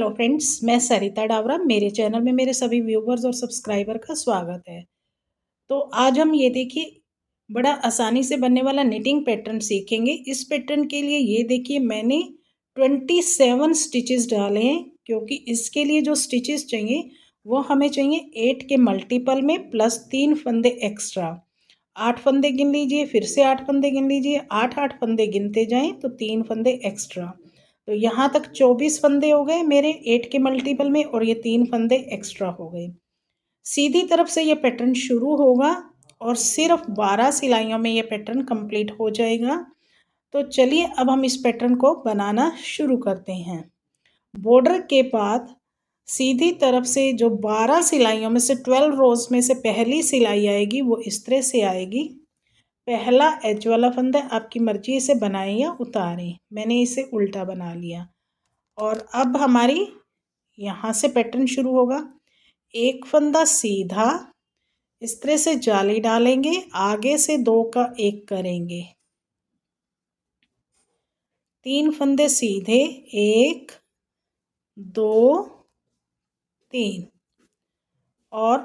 Hello friends, मैं सरिता डावरा। मेरे channel में मेरे सभी व्यूवर्स और सब्सक्राइबर का स्वागत है। तो आज हम ये देखिए बड़ा आसानी से बनने वाला निटिंग पैटर्न सीखेंगे। इस पैटर्न के लिए ये देखिए मैंने 27 स्टिचेस डाले हैं, क्योंकि इसके लिए जो स्टिचेस चाहिए वो हमें चाहिए 8 के मल्टीपल में प्लस 3 फंदे एक्स्ट्रा। 8 फंदे गिन लीजिए, फिर से 8 फंदे गिन लीजिए, 8 फंदे गिनते जाएं तो 3 फंदे एक्स्ट्रा। तो यहाँ तक 24 फंदे हो गए मेरे 8 के मल्टीपल में, और ये 3 फंदे एक्स्ट्रा हो गए। सीधी तरफ से ये पैटर्न शुरू होगा और सिर्फ 12 सिलाइयों में ये पैटर्न कंप्लीट हो जाएगा। तो चलिए अब हम इस पैटर्न को बनाना शुरू करते हैं। बॉर्डर के बाद सीधी तरफ से जो 12 सिलाइयों में से 12 रोज में से पहली सिलाई आएगी वो इस तरह से आएगी। पहला एज वाला फंदा आपकी मर्जी से बनाएं या उतारें, मैंने इसे उल्टा बना लिया। और अब हमारी यहाँ से पैटर्न शुरू होगा। एक फंदा सीधा इस तरह से जाली डालेंगे, आगे से 2 का 1 करेंगे, 3 फंदे सीधे, 1 2 3, और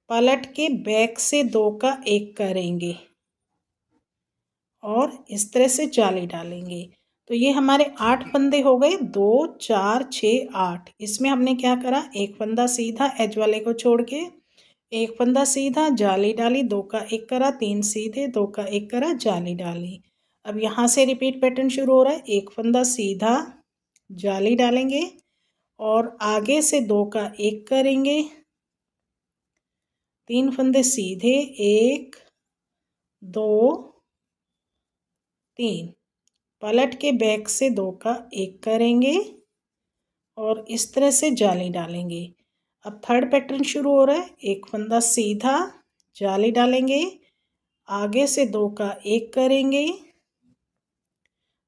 पलट के बैक से 2 का 1 करेंगे और इस तरह से जाली डालेंगे। तो ये हमारे 8 फंदे हो गए, 2 4 6 8। इसमें हमने क्या करा, एक फंदा सीधा एज वाले को छोड़ के, एक फंदा सीधा जाली डाली, 2 का 1 करा, 3 सीधे, 2 का 1 करा, जाली डाली। अब यहाँ से रिपीट पैटर्न शुरू हो रहा है। एक फंदा सीधा जाली डालेंगे और आगे से 2 का 1 करेंगे, 3 फंदे सीधे, 1 2 3, पलट के बैक से 2 का 1 करेंगे और इस तरह से जाली डालेंगे। अब थर्ड पैटर्न शुरू हो रहा है। एक फंदा सीधा जाली डालेंगे, आगे से 2 का 1 करेंगे,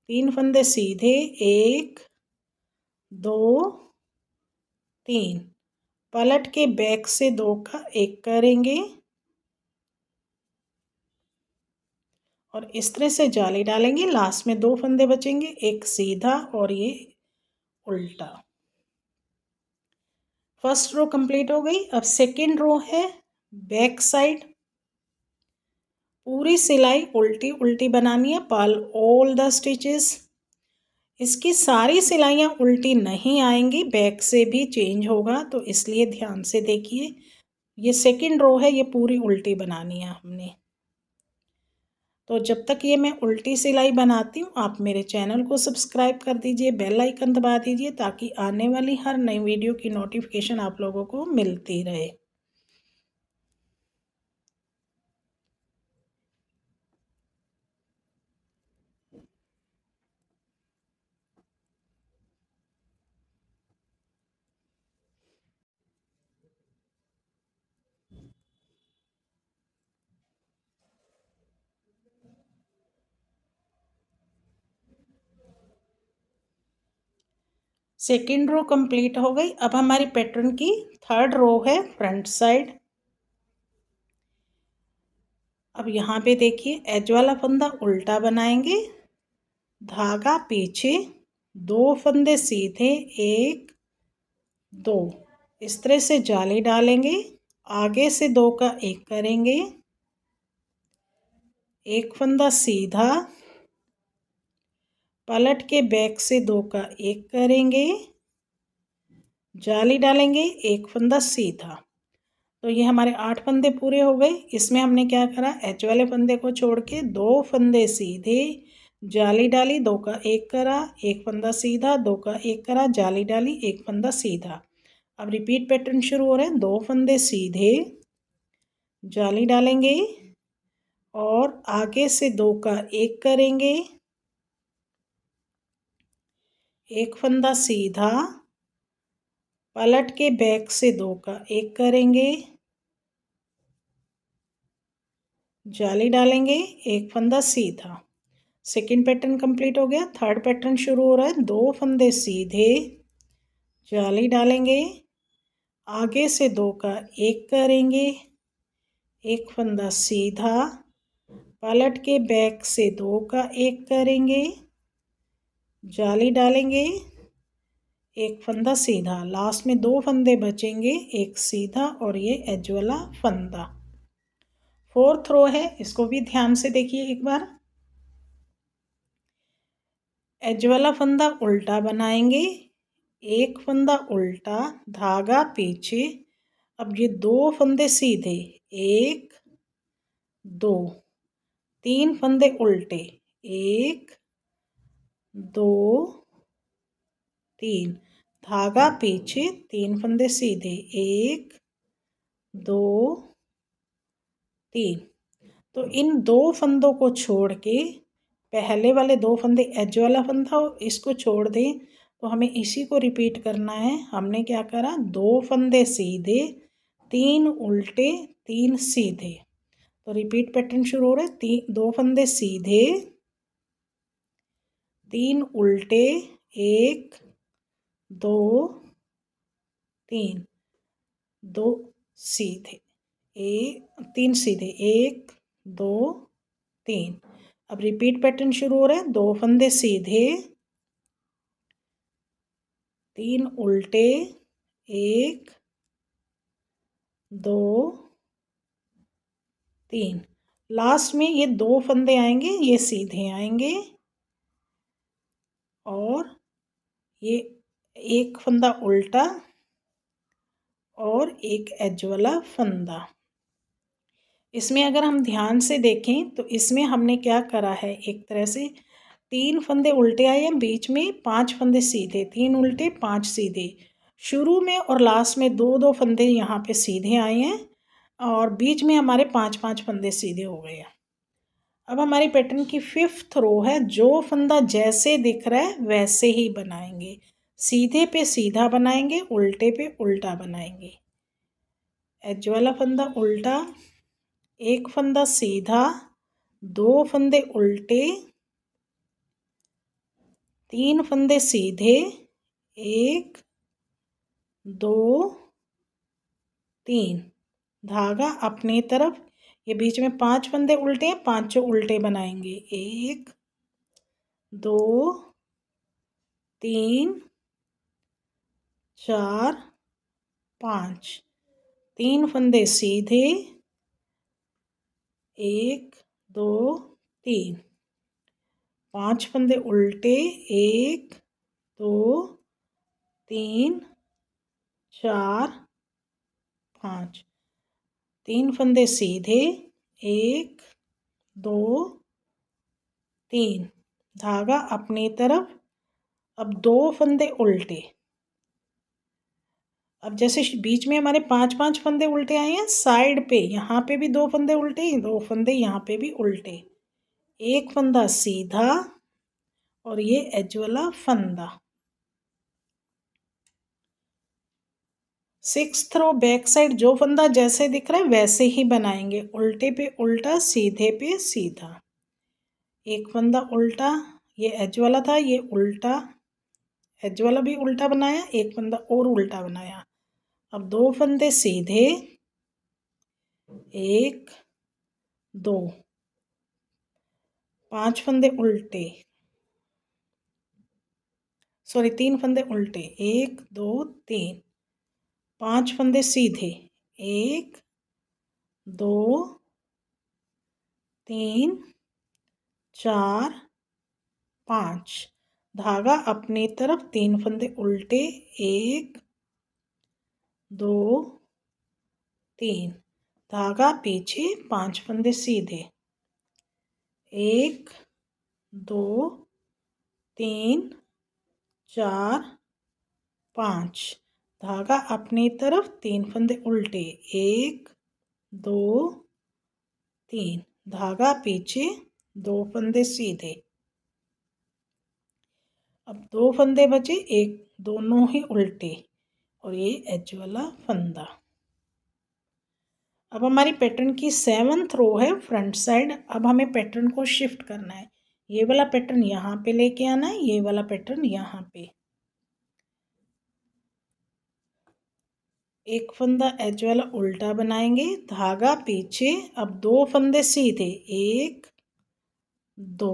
3 फंदे सीधे, 1 2 3, पलट के बैक से 2 का 1 करेंगे और इस तरह से जाली डालेंगे। लास्ट में 2 फंदे बचेंगे, एक सीधा और ये उल्टा। फर्स्ट रो कंप्लीट हो गई। अब सेकेंड रो है बैक साइड। पूरी सिलाई उल्टी उल्टी बनानी है, पल ऑल द स्टिचेस। इसकी सारी सिलाइयाँ उल्टी नहीं आएंगी, बैक से भी चेंज होगा, तो इसलिए ध्यान से देखिए। ये सेकेंड रो है, ये पूरी उल्टी बनानी है हमने। तो जब तक ये मैं उल्टी सिलाई बनाती हूँ, आप मेरे चैनल को सब्सक्राइब कर दीजिए, बेल आइकन दबा दीजिए, ताकि आने वाली हर नई वीडियो की नोटिफिकेशन आप लोगों को मिलती रहे। सेकेंड रो कंप्लीट हो गई। अब हमारी पैटर्न की थर्ड रो है फ्रंट साइड। अब यहाँ पे देखिए एज वाला फंदा उल्टा बनाएंगे, धागा पीछे, 2 फंदे सीधे, 1 2, इस तरह से जाली डालेंगे, आगे से 2 का 1 करेंगे, एक फंदा सीधा, पलट के बैक से 2 का 1 करेंगे, जाली डालेंगे, एक फंदा सीधा। तो ये हमारे 8 फंदे पूरे हो गए। इसमें हमने क्या करा, एच वाले फंदे को छोड़ के 2 फंदे सीधे, जाली डाली, 2 का 1 करा, एक फंदा सीधा, 2 का 1 करा, जाली डाली, एक फंदा सीधा। अब रिपीट पैटर्न शुरू हो रहे हैं। 2 फंदे सीधे, जाली डालेंगे और आगे से 2 का 1 करेंगे, एक फंदा सीधा, पलट के बैक से 2 का 1 करेंगे, जाली डालेंगे, एक फंदा सीधा। सेकेंड पैटर्न कंप्लीट हो गया। थर्ड पैटर्न शुरू हो रहा है। 2 फंदे सीधे, जाली डालेंगे, आगे से 2 का 1 करेंगे, एक फंदा सीधा, पलट के बैक से 2 का 1 करेंगे, जाली डालेंगे, एक फंदा सीधा, लास्ट में 2 फंदे बचेंगे, एक सीधा और ये एज वाला फंदा। 4th रो है, इसको भी ध्यान से देखिए एक बार। एज वाला फंदा उल्टा बनाएंगे, एक फंदा उल्टा, धागा पीछे। अब ये 2 फंदे सीधे, 1 2, 3 फंदे उल्टे, 1 2 3, धागा पीछे, 3 फंदे सीधे, 1 2 3। तो इन 2 फंदों को छोड़ के पहले वाले 2 फंदे एज वाला फंदा इसको छोड़ दें, तो हमें इसी को रिपीट करना है। हमने क्या करा, 2 फंदे सीधे, 3 उल्टे, 3 सीधे। तो रिपीट पैटर्न शुरू हो रहा है। 2 फंदे सीधे, 3 उल्टे, 1 2 3, 2 सीधे, 3 सीधे, 1 2 3। अब रिपीट पैटर्न शुरू हो रहा है। 2 फंदे सीधे, 3 उल्टे, 1 2 3। लास्ट में ये 2 फंदे आएंगे, ये सीधे आएंगे और ये एक फंदा उल्टा और एक एज वाला फंदा। इसमें अगर हम ध्यान से देखें तो इसमें हमने क्या करा है, एक तरह से 3 फंदे उल्टे आए हैं, बीच में 5 फंदे सीधे, 3 उल्टे 5 सीधे। शुरू में और लास्ट में 2 फंदे यहाँ पे सीधे आए हैं और बीच में हमारे 5 फंदे सीधे हो गए हैं। अब हमारी पैटर्न की 5th रो है। जो फंदा जैसे दिख रहा है वैसे ही बनाएंगे, सीधे पे सीधा बनाएंगे, उल्टे पे उल्टा बनाएंगे। एज वाला फंदा उल्टा, एक फंदा सीधा, 2 फंदे उल्टे, 3 फंदे सीधे, 1 2 3, धागा अपनी तरफ। ये बीच में 5 फंदे उल्टे हैं, 5 उल्टे बनाएंगे, 1 2 3 4 5, 3 फंदे सीधे, 1 2 3, 5 फंदे उल्टे, 1 2 3 4 5, 3 फंदे सीधे, 1 2 3, धागा अपनी तरफ। अब 2 फंदे उल्टे। अब जैसे बीच में हमारे 5 फंदे उल्टे आए हैं, साइड पे यहाँ पे भी 2 फंदे उल्टे, 2 फंदे यहाँ पे भी उल्टे, एक फंदा सीधा और ये एज वाला फंदा। 6th रो बैक साइड, जो फंदा जैसे दिख रहा है वैसे ही बनाएंगे, उल्टे पे उल्टा, सीधे पे सीधा। एक फंदा उल्टा, ये एज वाला था, ये उल्टा, एज वाला भी उल्टा बनाया, एक फंदा और उल्टा बनाया। अब 2 फंदे सीधे, 1 2, 5 फंदे उल्टे, सॉरी 3 फंदे उल्टे, 1 2 3, 5 फंदे सीधे, 1 2 3 4 5, धागा अपनी तरफ, 3 फंदे उल्टे, 1 2 3, धागा पीछे, 5 फंदे सीधे, 1 2 3 4 5, धागा अपनी तरफ, 3 फंदे उल्टे, 1 2 3, धागा पीछे, 2 फंदे सीधे। अब 2 फंदे बचे, एक दोनों ही उल्टे और ये एज वाला फंदा। अब हमारी पैटर्न की 7th रो है, फ्रंट साइड। अब हमें पैटर्न को शिफ्ट करना है, ये वाला पैटर्न यहाँ पे लेके आना है, ये वाला पैटर्न यहाँ पे। एक फंदा एज वाला उल्टा बनाएंगे, धागा पीछे। अब 2 फंदे सीधे, 1 2,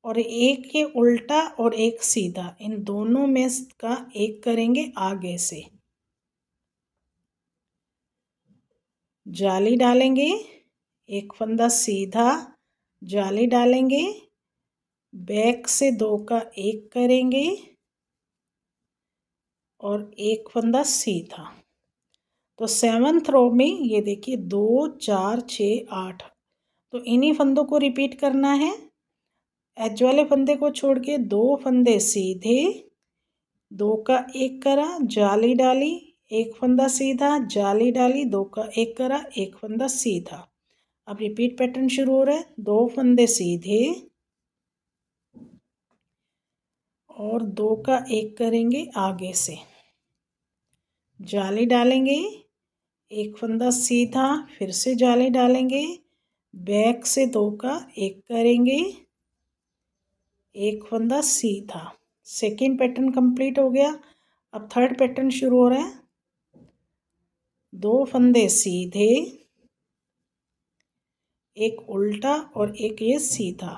और एक ये उल्टा और एक सीधा, इन दोनों में का एक करेंगे आगे से। जाली डालेंगे, एक फंदा सीधा जाली डालेंगे, बैक से 2 का एक करेंगे और एक फंदा सीधा। तो 7th रो में ये देखिए 2 4 6 8, तो इन्हीं फंदों को रिपीट करना है। एज वाले फंदे को छोड़ के 2 फंदे सीधे, 2 का एक करा, जाली डाली, एक फंदा सीधा, जाली डाली, 2 का एक करा, एक फंदा सीधा। अब रिपीट पैटर्न शुरू हो रहा है। 2 फंदे सीधे और 2 का एक करेंगे आगे से, जाली डालेंगे, एक फंदा सीधा, फिर से जाली डालेंगे, बैक से 2 का एक करेंगे, एक फंदा सीधा। सेकेंड पैटर्न कंप्लीट हो गया। अब थर्ड पैटर्न शुरू हो रहा है। 2 फंदे सीधे, एक उल्टा और एक ये सीधा,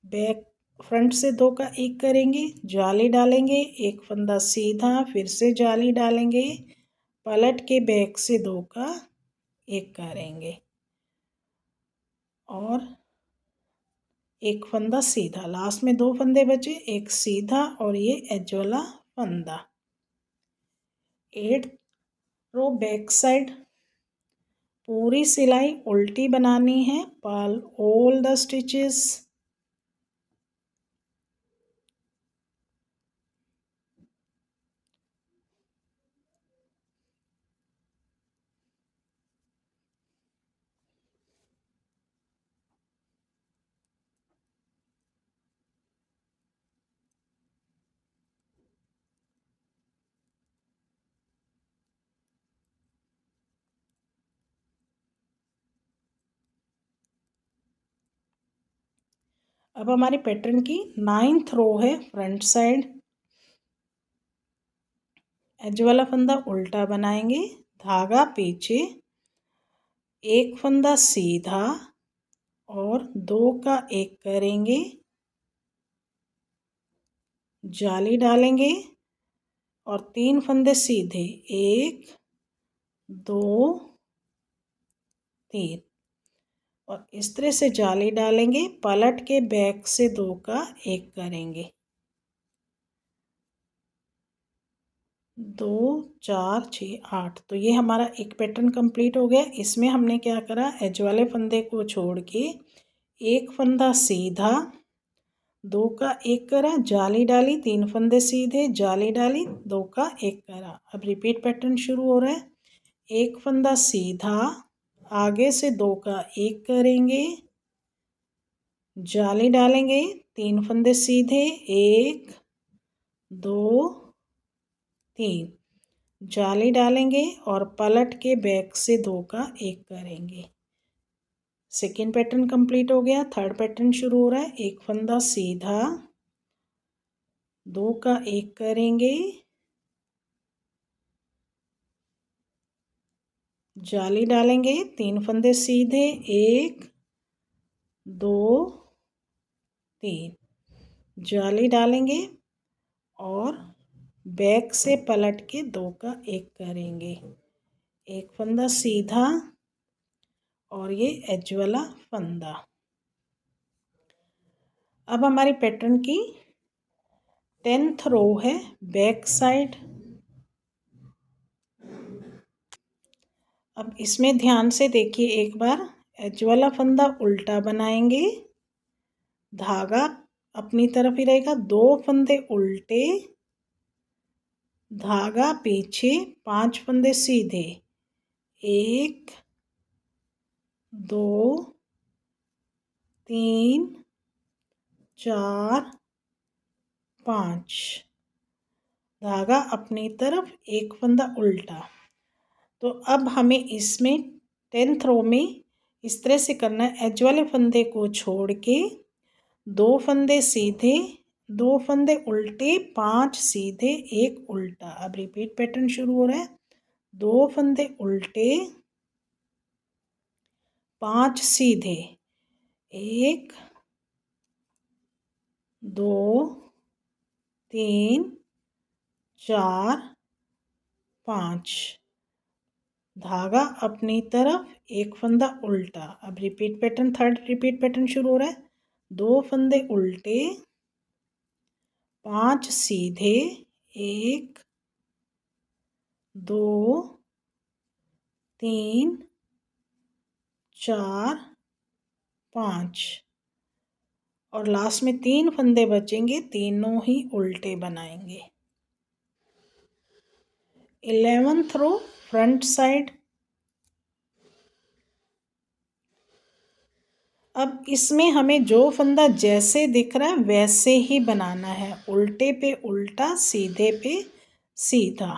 बैक फ्रंट से 2 का एक करेंगे, जाली डालेंगे, एक फंदा सीधा, फिर से जाली डालेंगे, पलट के बैक से 2 का एक करेंगे और एक फंदा सीधा। लास्ट में 2 फंदे बचे, एक सीधा और ये एज वाला फंदा। 8th रो बैक साइड पूरी सिलाई उल्टी बनानी है। Purl all the stitches. अब हमारी पैटर्न की 9th रो है। फ्रंट साइड एज वाला फंदा उल्टा बनाएंगे, धागा पीछे, एक फंदा सीधा और 2 का एक करेंगे, जाली डालेंगे और 3 फंदे सीधे, 1 2 3 और इस तरह से जाली डालेंगे, पलट के बैक से 2 का एक करेंगे। 2 4 6 8, तो ये हमारा एक पैटर्न कंप्लीट हो गया। इसमें हमने क्या करा, एज वाले फंदे को छोड़ के एक फंदा सीधा, 2 का एक करा, जाली डाली, 3 फंदे सीधे, जाली डाली, 2 का एक करा। अब रिपीट पैटर्न शुरू हो रहा है। एक फंदा सीधा, आगे से 2 का एक करेंगे, जाली डालेंगे, 3 फंदे सीधे, 1 2 3, जाली डालेंगे और पलट के बैक से 2 का एक करेंगे। सेकेंड पैटर्न कंप्लीट हो गया। थर्ड पैटर्न शुरू हो रहा है। एक फंदा सीधा, 2 का एक करेंगे, जाली डालेंगे, 3 फंदे सीधे, 1 2 3, जाली डालेंगे और बैक से पलट के 2 का एक करेंगे, एक फंदा सीधा और ये एज वाला फंदा। अब हमारी पैटर्न की 10th रो है। बैक साइड, अब इसमें ध्यान से देखिए एक बार। एज वाला फंदा उल्टा बनाएंगे, धागा अपनी तरफ ही रहेगा, 2 फंदे उल्टे, धागा पीछे, 5 फंदे सीधे, 1 2 3 4 5, धागा अपनी तरफ, एक फंदा उल्टा। तो अब हमें इसमें 10th रो में इस तरह से करना है। एज वाले फंदे को छोड़ के 2 फंदे सीधे, 2 फंदे उल्टे, 5 सीधे, 1 उल्टा। अब रिपीट पैटर्न शुरू हो रहा है। 2 फंदे उल्टे, 5 सीधे, 1 2 3 4 5। धागा अपनी तरफ, एक फंदा उल्टा। अब repeat pattern, third repeat pattern शुरू हो रहा है। 2 फंदे उल्टे, 5 सीधे, 1 2 3 4 5 और लास्ट में 3 फंदे बचेंगे, तीनों ही उल्टे बनाएंगे। 11th रो फ्रंट साइड। अब इसमें हमें जो फंदा जैसे दिख रहा है वैसे ही बनाना है, उल्टे पे उल्टा, सीधे पे सीधा।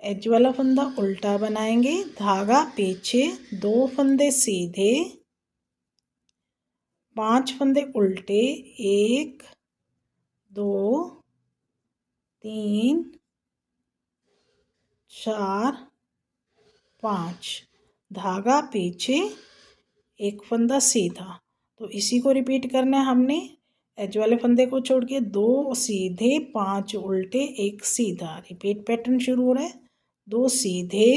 एज वाला फंदा उल्टा बनाएंगे, धागा पीछे, 2 फंदे सीधे, 5 फंदे उल्टे, 1 2 3 4 5। धागा पीछे, एक फंदा सीधा। तो इसी को रिपीट करना है हमने। एज वाले फंदे को छोड़ के 2 सीधे, 5 उल्टे, 1 सीधा। रिपीट पैटर्न शुरू हो रहा है। 2 सीधे,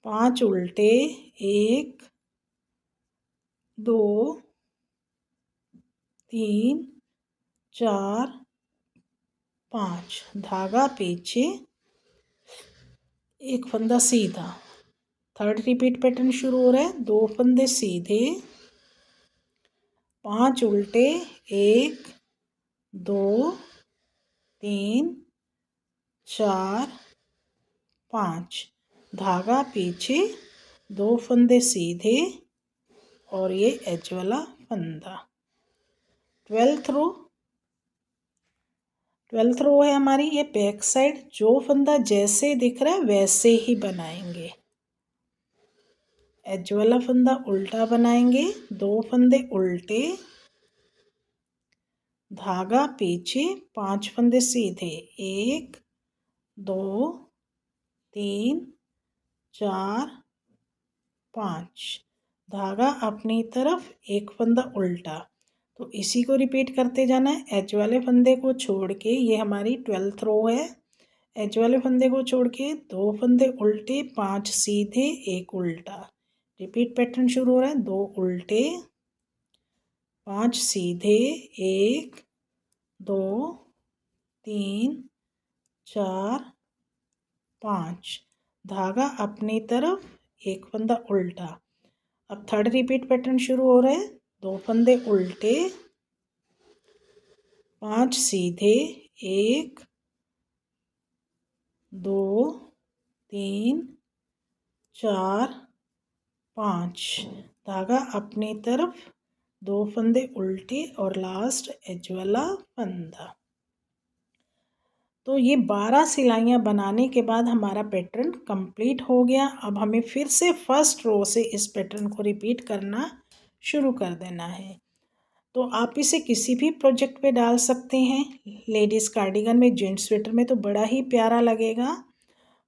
5 उल्टे, 1 2 3 4 5। धागा पीछे, एक फंदा सीधा। थर्ड रिपीट पैटर्न शुरू हो रहा है। 2 फंदे सीधे, 5 उल्टे, 1 2 3 4 5। धागा पीछे, 2 फंदे सीधे और ये एज वाला फंदा। 12th रो है हमारी, ये बैक साइड। जो फंदा जैसे दिख रहा है वैसे ही बनाएंगे। एज वाला फंदा उल्टा बनाएंगे, 2 फंदे उल्टे, धागा पीछे, 5 फंदे सीधे, 1 2 3 4 5। धागा अपनी तरफ, एक फंदा उल्टा। तो इसी को रिपीट करते जाना है। एज वाले फंदे को छोड़ के, ये हमारी 12th रो है। एज वाले फंदे को छोड़ के 2 फंदे उल्टे, 5 सीधे, 1 उल्टा। रिपीट पैटर्न शुरू हो रहा है। 2 उल्टे, 5 सीधे, 1 2 3 4 5। धागा अपनी तरफ, एक फंदा उल्टा। अब थर्ड रिपीट पैटर्न शुरू हो रहा है। 2 फंदे उल्टे, 5 सीधे, 1 2 3 4 5। धागा अपनी तरफ, 2 फंदे उल्टे और लास्ट एज वाला फंदा। तो ये 12 सिलाइयाँ बनाने के बाद हमारा पैटर्न कंप्लीट हो गया। अब हमें फिर से फर्स्ट रो से इस पैटर्न को रिपीट करना शुरू कर देना है। तो आप इसे किसी भी प्रोजेक्ट पे डाल सकते हैं। लेडीज़ कार्डिगन में, जेंट्स स्वेटर में तो बड़ा ही प्यारा लगेगा।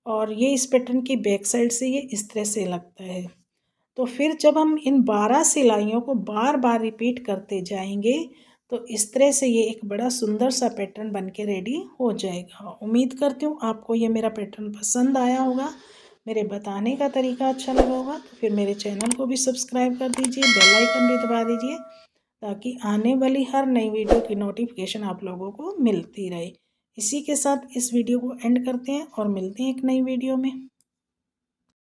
और ये इस पैटर्न की बैक साइड से ये इस तरह से लगता है। तो फिर जब हम इन 12 सिलाइयों को बार बार रिपीट करते जाएंगे तो इस तरह से ये एक बड़ा सुंदर सा पैटर्न बन के रेडी हो जाएगा। उम्मीद करती हूँ आपको ये मेरा पैटर्न पसंद आया होगा, मेरे बताने का तरीका अच्छा लगा होगा। तो फिर मेरे चैनल को भी सब्सक्राइब कर दीजिए, बेल आइकन भी दबा दीजिए, ताकि आने वाली हर नई वीडियो की नोटिफिकेशन आप लोगों को मिलती रहे। इसी के साथ इस वीडियो को एंड करते हैं और मिलते हैं एक नई वीडियो में।